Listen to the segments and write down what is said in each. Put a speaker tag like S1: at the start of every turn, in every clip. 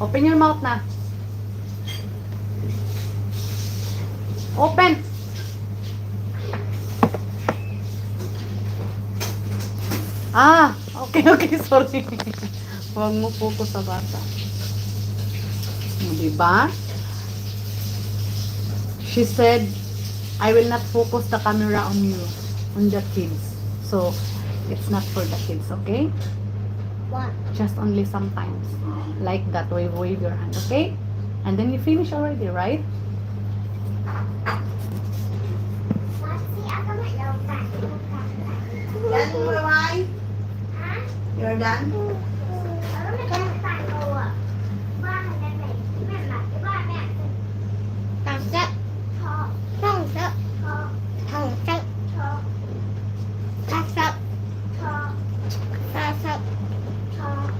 S1: Open your mouth na. Open. Okay, sorry. Huwag mo focus sa bata. Diba? She said, I will not focus the camera on you, on the kids. So, it's not for the kids, okay?
S2: What?
S1: Just only sometimes. Like that, wave your hand, okay? And then you finish already, right?
S3: Done, Mariah? You're done?
S2: Thằng sắc. Thằng sắc. Thằng sắc. Thằng sắc. Thằng sắc.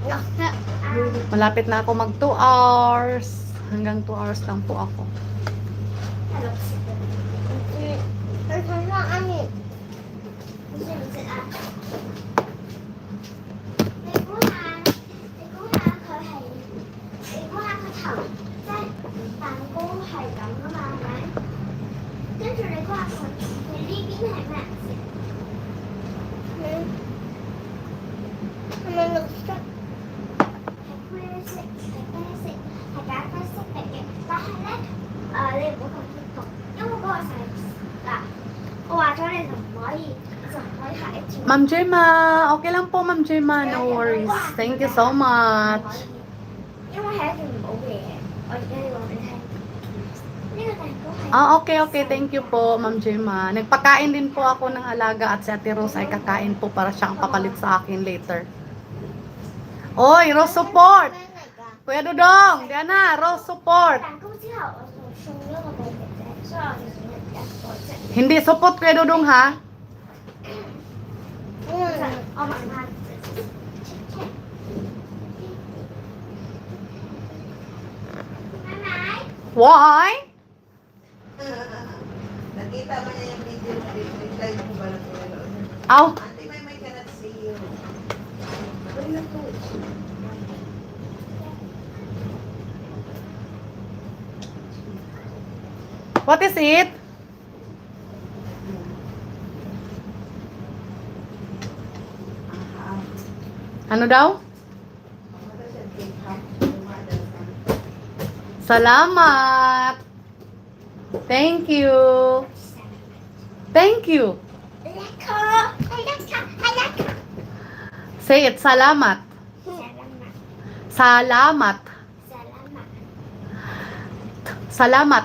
S2: Thằng sắc.
S1: Malapit na ako mag 2 hours. Hanggang 2 hours lang po ako.
S2: Tôi thấy nó ăn gì? Mình được sắc.
S1: Ma'am Gemma, okay lang po Ma'am Gemma, no worries. Thank you so much. Okay, thank you po Ma'am Gemma. Nagpakain din po ako ng alaga at si Ate Rose ay kakain po para siyang papalit sa akin later. Oy, Rose support! Kuya Dudong, Diana, Rose support! Hindi support Kuya Dudong ha? Why?
S3: Nakita mo niya yung video na reply mo ba na po?
S1: Ow!
S3: Auntie May cannot see you. Wala po.
S1: What is it? Ano daw? Salamat! Thank you! Thank you! Say it, salamat! Salamat! Salamat!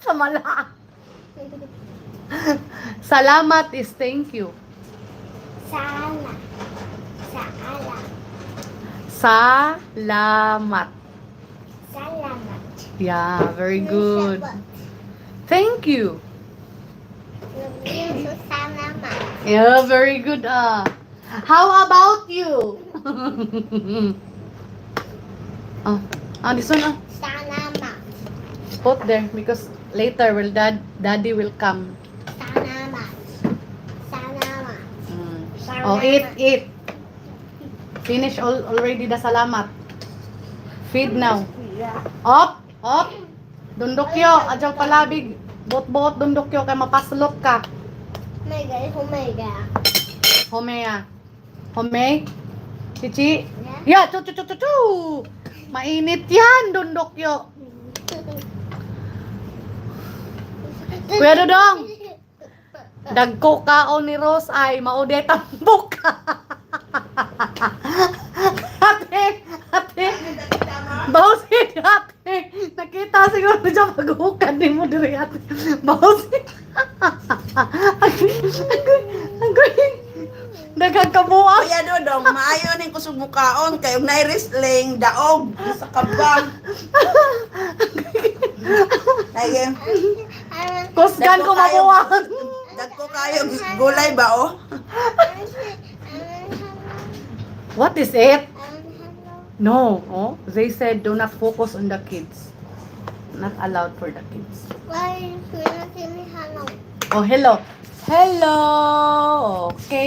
S1: Samala! Salamat is thank you. Salamat. Yeah, very good. Thank you. Yeah, very good. How about you? This one. Put there because later will daddy will come. Eat. Finish already the salamat. Feed now. Up. Dundokyo, adyaw palabig. Bot dundokyo kay mapaslot ka. Home. Chichi. Yeah, chu. Mainit yan, dundokyo. Kuya Dodong, dagko kaon ni Rose ay maudet ang buka. Ate. Bausin, ate. Nakita siguro dyan mag-hukad din mo diri, ate. Bausin. Agoy. Nagkakabuang.
S3: Kuya Dodong, maayo ning kusog mukaon kay og nay wrestling daog sa kabang. Ay,
S1: Kusgan ko mabuang.
S3: dagko kayo gulay ba oh?
S1: What is it? No. They said do not focus on the kids. Not allowed for the kids.
S2: Why you not give me hello?
S1: Oh, hello. Okay.